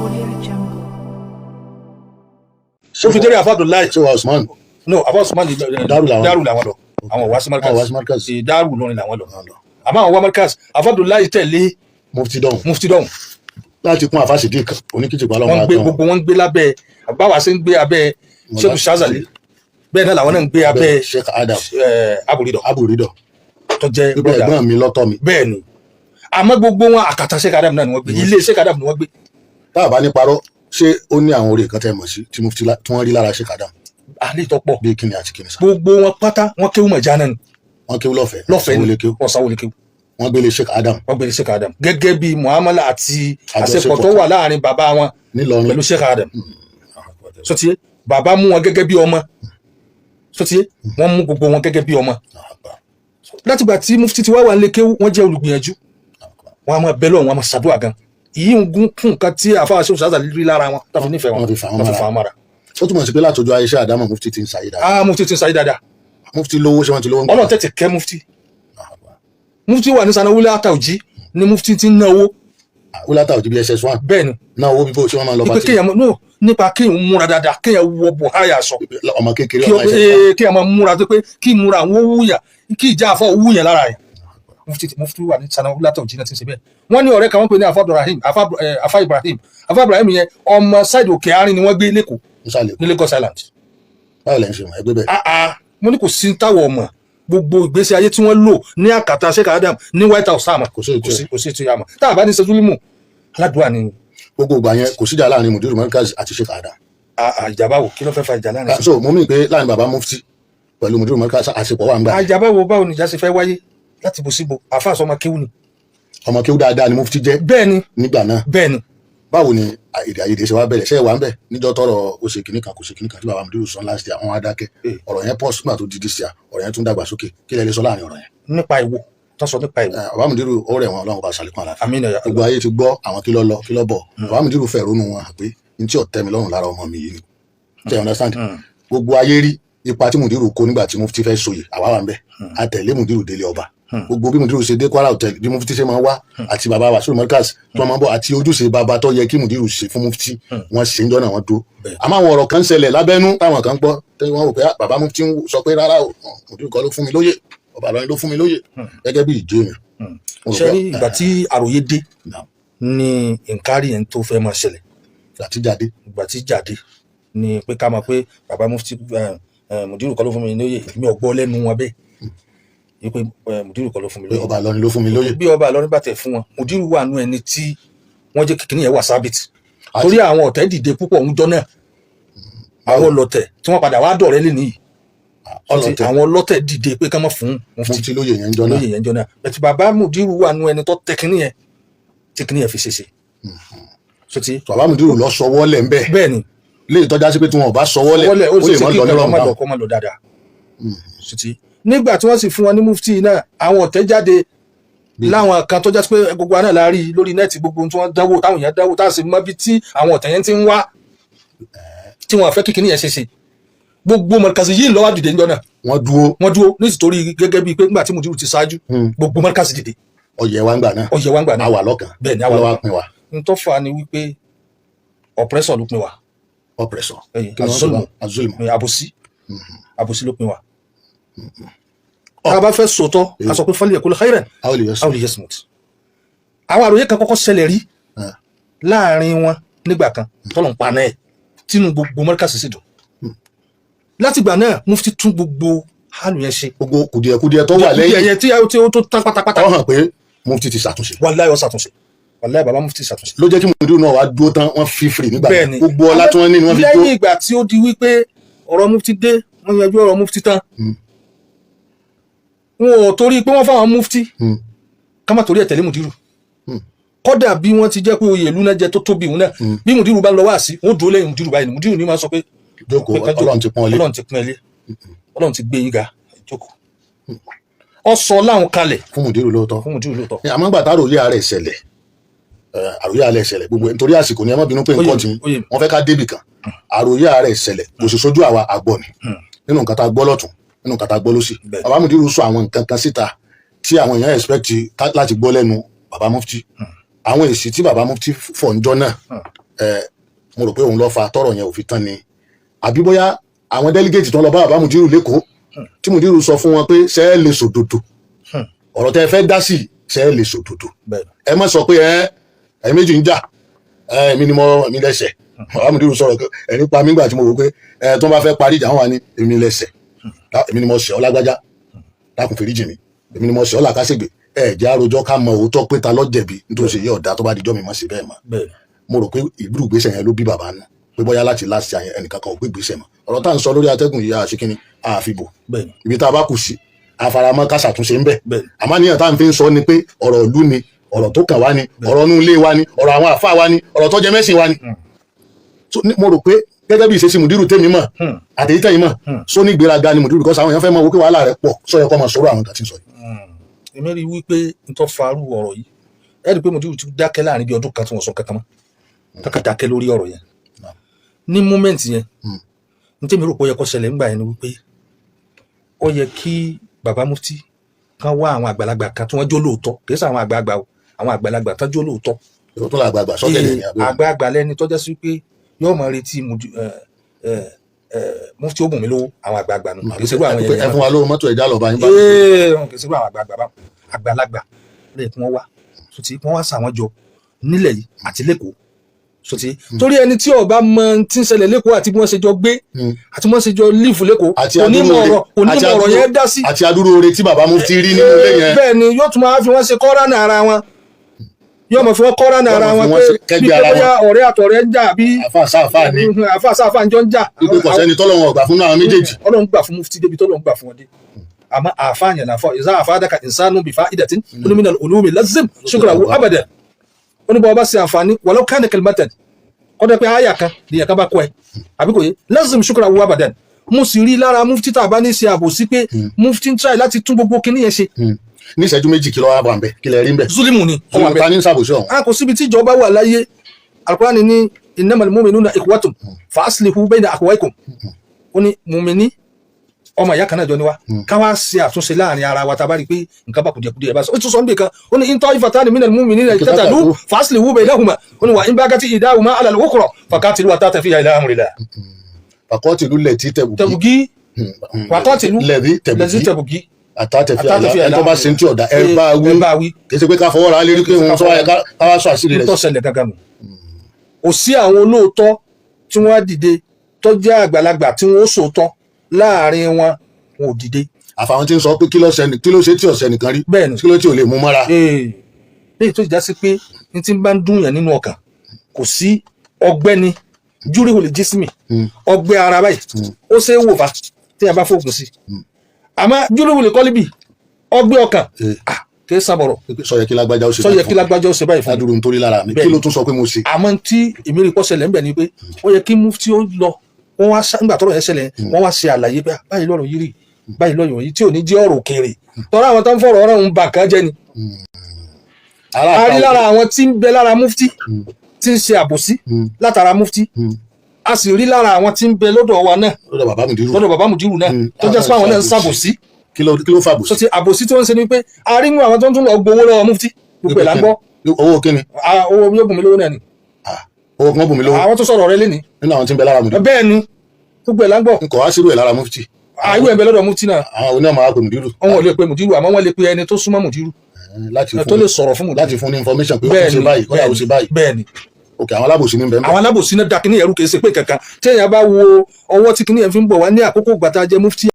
Audio Jungle. ó fi délé àfàdùn láì ṣé wa Usman no àbá Usman ní Daaru làwọn. Daaru làwọn lọ àwọn wá sí àwọn wá sí Markaz Markaz. ṣe Daaru lọrin làwọn lọ àmọ́ àwọn wá Markaz àfàdùn láì tẹ̀lé mufti dọ̀hún mufti dọ̀hún láti kún àfa Sidik oníkìtìpá wọ́n lọ́wọ́ gbé gbogbo wọn gbé lábẹ́ àbáwá sí ń gbé abẹ́ Sheikh Shazali bẹ́ẹ̀ náà làwọn náà ń gbé abẹ́ Sheikh Adam Aburidọ Aburidọ tó jẹ́ gbogbo brother ẹ̀gbọ́n mi lọ́tọ̀ mi. bẹ́ẹ̀ ni àmọ́ gbogbo wọn àkàtà Sheikh Adam náà ni wọ́n gbé ilé Sheikh Adam ni wọ́n gbé tá a bá ní parọ́ ṣé ó ní àwọn orí kan tẹ́ mọ̀ sí tí mufti tí wọ́n rí lára Sheikh Adam àlè ìtọ́pọ̀ bíi kíni àti kíni sá. gbogbo wọn pátá wọn kéwù mọ̀já náà ni wọ́n kéwú lọ́fẹ̀ẹ́ lọ́fẹ̀ẹ́ sanwó ni lé kéwú wọ́n sanwó lè kéwù wọ́n gbélé Sheikh Adam wọ́n gbé Sheikh Adam gẹ́gẹ́ bí muamala àti Àjọṣepọ̀ àṣepọ̀ tó wà láàrin bàbá wọn nílọrin. pẹ̀lú Sheikh Adam sotie bàbá mú wọn gẹ́gẹ́ bí ọmọ sotie wọ́n mú gbogbo wọn gẹ́gẹ́ bí ọmọ látìgbà tí mufti ti wá wà lékéwú wọ́n jẹ́ olùgbìyànjú wọ́n á máa bẹ́ lọ́wọ́ wọn á máa ṣàdúrà gan yìí ń gún fún nǹkan tí àfáà Sheikh Shazali rí lára wọn tó fi nífẹ̀ẹ́ wọn Wọ́n fi fà wọ́n tó fi mọ́ra. fà wọ́n mọ́ra ó túmọ̀ sí pé látọjọ́ ayé Sheikh Adam mufti ti ń ṣàyè dáadáa. mufti ti ń sáyé dáadáa mufti lówó ṣé wọ́n ti lówó ń ọlọ́run tètè kẹ́ mufti wà ní sanawó látàwùjí ní mufti ti ń náwó wúlátà òjì bí SS1 bẹ́ẹ̀ ni náà owó bíbó ṣé wọ́n máa ń lọ ipe pàtí kéèyàn no nípa kéèyàn múra dáadáa kéèyàn wọ buhari aṣọ ọmọ kékeré kí ọmọ SS1 kéèyàn máa múra tó pé kí múra àwọn wúyà kí ìjà àfọ wúyàn lára yẹn mufti wà ní sanawu látọ̀ jìnnà tí ń ṣe bẹ́ẹ̀ wọ́n ní ọ̀rẹ́ kan wọ́n pè ní afa Ibrahim yẹn ọmọ ṣáìdì òkè àárín ni wọ́n gbé lẹ́kọ̀ọ́ nsàlẹ̀ ní Lagos Island báwo lẹ́ ń ṣe mọ̀ ẹgbẹ́ bẹ́ẹ̀. mo ní kò sí táwọ̀ ọmọ gbogbo ìgbésí ayé tí wọ́n lò ní àkàtà Sheikh Adam ní White House sáàmà Kò sí ètò ẹ̀. kò sí ti àmọ́ tá a bá ní sẹ́dúlímù aládùúgbò ni gbogbo ìgbà yẹn kò síjà láàrin Mudiru Markaz àti Sheikh Adam. àjàbáwò kí ló fẹ́ fa ìjà láàrin so mo mí pé láàrin baba mufti pẹ̀lú Mudiru Markaz àṣepọ̀ wà ń gbà. àjàbáwò báwo ni ìjà ṣe fẹ́ wáyé láti bò síbò àfáàsọ ọmọ kéwù ni ọmọ kéwú dáadáa ni mufti jẹ́ bẹ́ẹ̀ ni nígbà náà. bẹ́ẹ̀ ni báwo ni èdè àìyedè ṣe wá bẹ̀rẹ̀ ṣe wà ń bẹ̀ níjọ́ tọrọ ó ṣe kìnnì kan kò ṣe kìnnì kan tí baba Mudiru sọ last year àwọn adákẹ́ ọ̀rọ̀ yẹn pọ̀ sígbà tó di this year ọ̀rọ̀ yẹn tún dàgbà sókè kí lẹ lè sọ láàrin ọ̀rọ̀ yẹn. nípa ìwo tó sọ nípa ìwo baba Mudiru ó rẹ̀ wọn Ọlọ́run bá ṣàlékún àlàáfíà àmín ya gbogbo ayé ti gbọ́ àwọn kí ló lọ kí ló bọ̀ baba Mudiru fẹ́ ronú wọn pé n tí ò tẹ́ mi lọ́rùn lára ọmọ mi yìí ni tẹ́ ẹ understand gbogbo ayé rí ipa tí Mudiru kó nígbà tí mufti fẹ́ soyè àwa wà ń bẹ̀ àtẹ̀lé Mudiru délé ọba gbogbo bí Mudiru ṣe dé Kwara Hotel bí mufti ṣe máa wá àti baba Wasiu Markaz tí wọ́n máa ń bọ̀ àti ojúṣe baba tó yẹ kí Mudiru ṣe fún mufti wọ́n ṣe ń jọ́nà wọn dúró àmọ́ àwọn ọ̀rọ̀ kan ṣẹlẹ̀ lábẹ́nú táwọn kan gbọ́ tí wọ́n wò pé baba mufti ń sọ pé rárá o Mudiru kọ́ ló fún mi lóyè ọba àlọ́ni ló fún mi lóyè gẹ́gẹ́ bí ìjẹ́ mi. ṣe rí ìgbà tí àròyé dé ní nkárì yẹn tó fẹ́ máa ṣẹlẹ̀ àtijáde ìgbà tí jáde ni pé ká máa pé bàbá mufti Mudiru kọ́ ló fún mi lóyè èmi ò gbọ́ lẹ́nu wọn bẹ́ẹ̀ yìí pé Mudiru kọ́ ló fún mi pé lóyè ọba àlọ́ni ló fún mi lóyè. bí ọba àlọ́rin bá tẹ̀ fún wọn Mudiru wà nú ẹni tí wọ́n jẹ́ kíkiní yẹn wà sábìtì torí àwọn ọ̀tẹ̀ dìde púpọ̀ ń jọ náà àwọn ọlọ́tẹ̀ tí wọ́n padà wá dọ̀rẹ́ lé nìyí ọlọ́tẹ̀ àwọn ọlọ́tẹ̀ dìde pé ká má fún mufti mufti lóyè yẹn ń jọ náà. lóyè yẹn jọ náà bẹ̀tì bàbá Mudiru wà nú ẹni tó tẹ kíní yẹn tí kíní yẹn fi ṣe sotí baba Mudiru lọ sọwọ́ lẹ̀ ń bẹ̀ bẹ́ẹ̀ ni léyìí tọ́já sí pé tí wọn ò bá sọwọ́ lẹ̀ wọlé ó lè ṣe mọ́ kí lọ nǹkan nírọ̀rùn má lọ báwọn. kọ́ má lọ dáadáa sotí nígbà tí wọ́n sì fún wọn ní mufti náà àwọn ọ̀tẹ̀ jáde láwọn kan tó já sí pé gbogbo àná la rí lórí nẹ́ẹ̀tì gbogbo tí wọ́n dánwò táwọn èèyàn dánwò táwọn sì mọ bí tí àwọn ọ̀tẹ̀ yẹn ti ń wá tí wọ́n fẹ́ kíkiní yẹn ṣe gbogbo mọ̀rìkàsì yìí lọ́wọ́ dìde níjọ́ náà wọ́n dúró wọ́n dúró nítorí gẹ́gẹ́ bíi pé nígbà tí Mudiru ti ṣáájú gbogbo mọ̀rìkàsì dìde ọyẹ wa ń gbà náà ọyẹ wa ń gbà náà àwa lọ́kàn bẹ́ẹ̀ ni àwa lọ́wọ́ lọ́kàn. pin wa ntọ́ fa ni wípé ọ̀pẹ́sọ̀ ló pin wa ọpẹrẹsọ azulmu àbòsí ló pin wa tá a bá fẹ́ sòótọ́ a sọ pé fọ́lì ẹ̀kọ́ khairan aw liyasmut àwọn àròyé kan kọ́kọ́ ṣẹlẹ̀ rí láàrin wọn nígbà kan tọ́lọ̀ ń pa náà ẹ̀ tínú gbogbo mọ́ríkàsì sì dùn látìgbà náà mufti tún gbogbo hálù yẹn ṣe gbogbo kùdìẹ̀kùdìẹ̀ tó wà lẹ́yìn ẹ̀yẹ tí ó tó tán pátápátá ó hàn pé mufti ti ṣàtúnṣe wàláhì ó ṣàtúnṣe wàláhì bàbá mufti ṣàtúnṣe ló jẹ́ kí Mudiru náà wá dúró tán wọ́n fi fìrì nígbà bẹ́ẹ̀ ni gbogbo ọlá tí wọ́n ní ni wọ́n fi dúró. lẹ́yìn ìgbà tí ó di wípé ọ̀rọ̀ mufti dé wọ́n yanjú ọ̀rọ̀ mufti tán wọn ò torí pé wọ́n fáwọn mufti ká má torí ẹ̀ tẹ̀lé Mudiru kódà bí wọ́n ti jẹ́ pé oyè ìlú náà jẹ́ tó tóbi òun náà bí Mudiru bá ń lọ wá sí wọ́n dúró lẹ́yìn Mudiru báyìí Mudiru ní máa sọ pé jókòó Ọlọ́run ti pọ́n ilé Ọlọ́run ti pọ́n ilé Ọlọ́run ti gbé yín ga jókòó ọ sọ láwọn kalẹ̀ fún Mudiru lóòótọ́ fún Mudiru lóòótọ́ àmọ́ gbà tá àròyé ààrẹ ìṣẹ̀lẹ̀ àròyé ààrẹ ìṣẹ̀lẹ̀ gbogbo nítorí àsìkò ni ẹ má bínú pé nǹkan tí wọ́n fẹ́ ká débì kan àròyé ààrẹ ìṣẹ̀lẹ̀ kò sì sójú àwa àgbọ̀ ni nínú nǹkan tá a gbọ́ lọ́tún nínú nǹkan tá a gbọ́ lọ́sì bàbá Mudiru sọ àwọn nǹkan kan síta tí àwọn èèyàn expect láti gbọ́ lẹ́nu bàbá mufti àwọn èsì tí bàbá mufti fọ̀ ńjọ́ náà mo rò pé òun ló fa tọ́rọ̀ yẹn ò fi tán ni àbí bóyá àwọn delegate tó ń lọ bá bàbá Mudiru lẹ́kọ̀ọ́ tí Mudiru sọ fún wọn pé ṣe é lè sòdodo ọ̀rọ̀ tẹ́ ẹ fẹ́ dá sí ṣe é lè sòdodo ẹ má sọ pé ẹ méjì ń jà èmi ni mi lẹ́sẹ̀ bàbá Mudiru sọ̀rọ̀ ẹ̀rí pa mí gbà tí mo rò pé tó bá fẹ́ parí ìjà wọn wà ní èmi lẹ́sẹ̀ èmi ni mo ṣẹ̀ ọ́ lágbájá dákun fèrèjì mi èmi ni mo ṣẹ̀ ọ́ làkàṣègbè jẹ́ àròjọ ká mọ òótọ́ pé ta ló jẹ̀bi nítorí ṣe yẹ ọ̀dà tó bá dijọ́ mi mọ̀ sí bẹ́ẹ̀ mọ́ mo rò pé ìbúrú gbèsè yẹn ló bí bàbá nù pé bóyá láti láti àyẹn ẹnìkan kan ò gbé gbèsè mọ́ ọ̀rọ̀ tá à ń sọ lórí atẹ́gùn yìí àṣekínní àfibò ibi tá a bá kù sí àfaramọ́ ká ṣàtúnṣe ń bẹ̀ àmọ́ níyàn tá à ń fi ń sọ ni pé ọ̀rọ̀ ìlú ni ọ̀rọ̀ tó kàn wá ni ọ̀rọ̀ inú ilé wa ni ọ̀rọ̀ àwọn àfáà wa ni ọ̀rọ̀ tó jẹ mẹ́sìn wa ni mo rò pé gẹ́gẹ́ bí ìṣesí Mudiru tèmi mọ̀ àtẹ̀yí tẹ̀yìn mọ̀ só ní ìgbéraga ni Mudiru kọ́sà àwọn èèyàn fẹ́ mọ̀ wípé wàhálà rẹ̀ pọ̀ sọ yẹ kọ́ mọ̀ sọ̀rọ̀ àwọn kan tí ń sọ yìí. èmi rí i wípé n tó farú ọ̀rọ̀ yìí ẹ rí i pé Mudiru ti dákẹ́ láàrin bí ọdún kan tí wọ́n sọ kankan mọ́ kankan dákẹ́ lórí ọ̀rọ̀ yẹn ní múmẹ́ǹtì yẹn n tẹ́mi rò pé ó yẹ kó ṣẹlẹ̀ ńgbà yẹn ni wípé ó yẹ kí bàbá mufti kan wá àwọn àgbàlagbà kan tí wọ́n jó lóòótọ́ kì í ṣe àwọn àgbàlagbà o àwọn àgbàlagbà tán jó lóòótọ́ àgbàlagbà lẹ́ni tó jẹ́ sí pé yóò máa retí mufti ó bùn mí lówó àwọn àgbàlagbà nù kì í ṣe irú àwọn yẹn ẹ fún wa lówó mọ́tò ẹ̀já lọ́ba yín bá kì í ṣe irú àwọn àgbàlagbà lẹ́yìn kí wọ́n wá sotí wọ́n wá sàwọn jọ nílẹ̀ yìí àti lẹ́kọ̀ọ́ sotí torí ẹni tí ó bá mọ tí ń ṣẹlẹ̀ lẹ́kọ̀ọ́ àti bí wọ́n ṣe jọ gbé àti bí wọ́n ṣe jọ lífù lẹ́kọ̀ọ́ onímọ̀ ọ̀rọ̀ yẹn dá sí àti adúrú oore tí bàbá mufti rí nínú ilé yẹn bẹ́ẹ̀ ni yóò tún máa fi wọ́n ṣe kọ́ránà ara wọn yóò mọ̀ fi wọ́n kọ́ránà ara wọn pé bí bóyá ọ̀rẹ́ àtọ̀rẹ́ ń jà bí àfa sáfà ń jọ ń jà wípé kò sẹ́ni tọ́lọ́run ọ̀gbà fún àwọn méjèèjì Ọlọ́run gbà fún mufti débi tọ́lọ́run gbà fún wọn dé àmọ́ àfáà yẹn náà ìzá àfáàdàkà ìsánú bí fa'idatin minal ulumi lazim shukrahu abadan ó ní bọ́ bá ṣe àǹfààní walau kana kalimatan kọ́dọ̀ pé àyà kan nìyẹn kan bá kọ́ ẹ àbí kò yé lazim shukrahu abadan mo sì rí lára mufti tá a bá ní ṣe àbòsí pé mufti ń try láti tún gbogbo kinní yẹn ṣe. ní ìṣẹ́jú méjì kí ló wá bá ń bẹ kí lẹ rí ń bẹ. zulimu ni ọmọ ta ní sàbòsí ọ̀hún. a kò síbi tí ìjọba wà láyé Al-Qur'ani ní innamal mu'minuna ikhwatun fa aslihu bayna akhawaykum ó ní mùmíní ọmọ ìyá kan náà jọ ni wa ká wá ṣe àtúnṣe láàrin ara wa tá a bá rí i pé nǹkan bá kùdìẹ̀kùdìẹ̀ bá sọ ó tún sọ níbi kan ó ní in ta'ifatani minal mu'minina iqtatalu fa aslihu baynahuma ó ní wa in bagati ihdahuma 'ala al-ukhra faqatilu hatta tafi'a ila amrillah. faqatilu allati tabghi faqatilu allati tabghi àtàtẹ̀fẹ́ ẹni tó bá ṣe ń tí ọ̀dà ẹ bá wí kì í ṣe pé ká fọwọ́ ra lérí pé òun sọ wáyé ká wá sọ àṣírí rẹ̀. tó ṣẹlẹ̀ gangan nù kò sí àwọn olóòótọ́ tí wọ́n á dìde tó jẹ́ àgbàlagbà tí wọ́n ó sòótọ́ láàrin wọn ò dìde. àfàwọn tí ń sọ pé kí ló ṣe tí ọ̀sẹ̀ nìkan rí kí ló tí ò lè mú mọ́ra. léyìí tó já sí pé ní tí ń bá ń dùn yàn nínú ọkàn kò sí ọgbẹ́ ni júrí wò lè jí sí mi ọgbẹ́ ara báyìí ó ṣe é wò fa tí a bá fòògùn sí àmọ́ júrí wò lè kọ́lé bì ọgbẹ́ ọkàn kì í sábọ̀rọ̀. sọ yẹ kí lágbájá ó ṣe báyìí fún mi. adúrú nítorí lára mi kí ló tún sọ pé mo ṣe. àmọ́ tí èmi rí pọ́sẹ̀lẹ̀ ń bẹ̀ ni pé ó yẹ kí mufti ó lọ wọ́n wá nígbà tọ́rọ̀ yẹn ṣẹlẹ̀ wọ́n wá ṣe àlàyé pé báyìí lọ́rọ̀ yìí rí báyìí lọ́rọ̀ yìí tí ò ní jẹ́ ọ̀rọ̀ òkèèrè tọ́rọ àwọn tó ń fọ̀rọ̀ ọ̀rọ̀ ń bà kán jẹ́ ni. a rí lára àwọn tí ń bẹ lára mufti tí ń ṣe àbòsí látara mufti a sì rí lára àwọn tí ń bẹ lọ́dọ̀ wa náà lọ́dọ̀ bàbá Mudiru náà tó jẹ́ pé àwọn náà ń ṣàbòsí. kí ló fà bòsí. sọtì àbòsí tí wọ́n ń ṣe ni pé a rí nínú àwọn tó ń tún lọ gbowó lọ́wọ́ mufti gbogbo ẹ̀ là ń gbọ́. owó kíni. owó yóò bùn mí lówó náà ni. owó kan bùn mí lówó. àwọn tó sọ̀rọ̀ rẹ lé ní. nínú àwọn tí ń bẹ lára Mudiru. bẹ́ẹ̀ ni gbogbo ẹ̀ là ń gbọ́. nǹkan wá sírú ẹ̀ lára mufti. àìwé ẹ̀ bẹ lọ́dọ̀ mufti náà. àwọn onímọ̀ àpè Mudiru. wọn ò lè pe Mudiru àmọ́ wọ́n lè pe ẹni tó súnmọ́ Mudiru. tó lè sọ̀rọ̀ fún Mudiru. láti fún ní information pé ó ṣe báyìí kọ́yà ó ṣe báyìí. bẹ́ẹ̀ni. ok àwọn alábòsí ní bẹ́ẹ̀. àwọn alábòsí náà dákínní ẹrú kìí ṣe pé kankan téèyàn bá wo ọwọ́ tí kinní yẹn fi ń bọ̀ wá ní àkókò gbàtà jẹ́ mufti